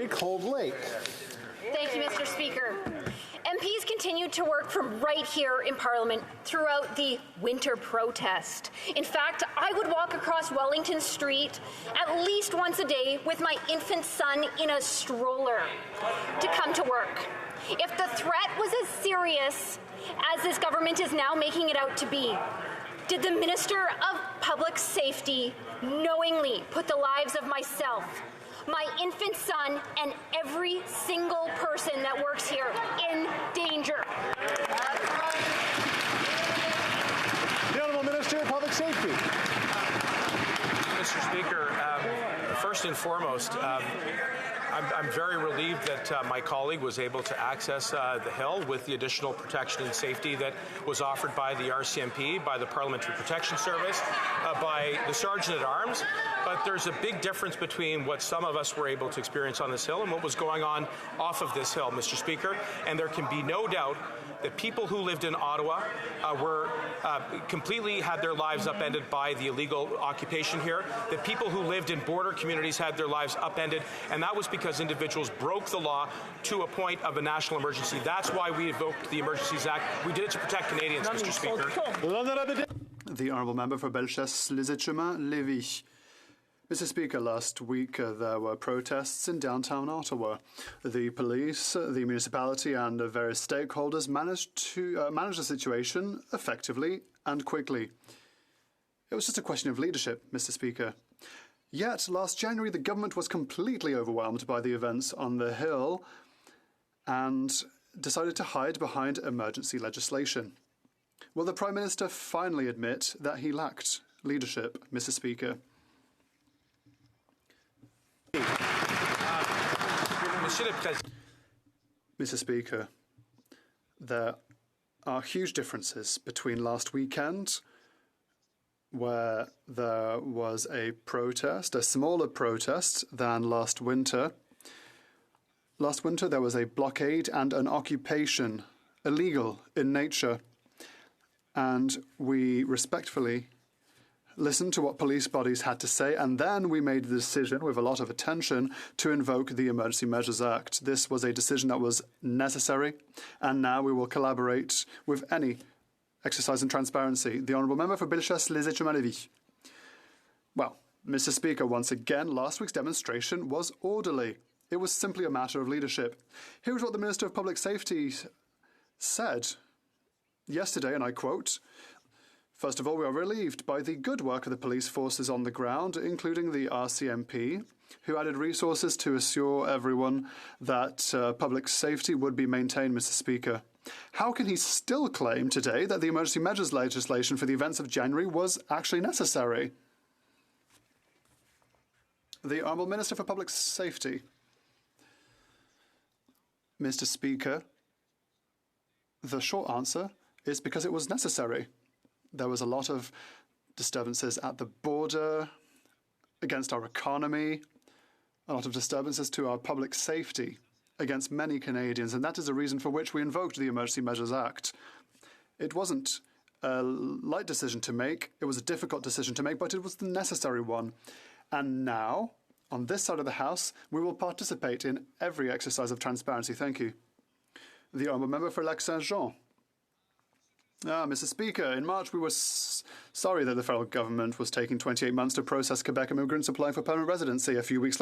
very cold lake. Thank you, Mr. Speaker. MPs continued to work from right here in Parliament throughout the winter protest. In fact, I would walk across Wellington Street at least once a day with my infant son in a stroller to come to work. If the threat was as serious as this government is now making it out to be, did the Minister of Public Safety knowingly put the lives of myself, my infant son, and every single person that works here in danger? The Honourable Minister of Public Safety. Mr. Speaker, first and foremost, I'm very relieved that my colleague was able to access the Hill with the additional protection and safety that was offered by the RCMP, by the Parliamentary Protection Service, by the Sergeant-at-Arms. But there's a big difference between what some of us were able to experience on this Hill and what was going on off of this Hill, Mr. Speaker. And there can be no doubt that people who lived in Ottawa were completely had their lives upended by the illegal occupation here, that people who lived in border communities had their lives upended, and that was because individuals broke the law to a point of a national emergency. That's why we invoked the Emergencies Act. We did it to protect Canadians, Mr. Speaker. The Honourable Member for Bellechasse-les-Etchemins-Lévis. Mr. Speaker, last week there were protests in downtown Ottawa. The police, the municipality and various stakeholders managed to manage the situation effectively and quickly. It was just a question of leadership, Mr. Speaker. Yet, last January, the government was completely overwhelmed by the events on the Hill and decided to hide behind emergency legislation. Will the Prime Minister finally admit that he lacked leadership, Mr. Speaker? Mr. Speaker, there are huge differences between last weekend, where there was a protest, a smaller protest than last winter. Last winter there was a blockade and an occupation, illegal in nature, and we respectfully listened to what police bodies had to say, and then we made the decision with a lot of attention to invoke the Emergency Measures Act. This was a decision that was necessary, and now we will collaborate with any exercise in transparency. The Honourable Member for Bellechasse-les-Etchemins-Lévis. Well, Mr. Speaker, once again, last week's demonstration was orderly. It was simply a matter of leadership. Here's what the Minister of Public Safety said yesterday, and I quote, "First of all, we are relieved by the good work of the police forces on the ground, including the RCMP, who added resources to assure everyone that public safety would be maintained, Mr. Speaker. How can he still claim today that the emergency measures legislation for the events of January was actually necessary?" The Honourable Minister for Public Safety. Mr. Speaker, the short answer is because it was necessary. There was a lot of disturbances at the border, against our economy, a lot of disturbances to our public safety against many Canadians, and that is the reason for which we invoked the Emergency Measures Act. It wasn't a light decision to make, it was a difficult decision to make, but it was the necessary one. And now, on this side of the House, we will participate in every exercise of transparency. Thank you. The Honourable Member for Lac-Saint-Jean. Mr. Speaker, in March we were sorry that the federal government was taking 28 months to process Quebec immigrants applying for permanent residency. A few weeks later,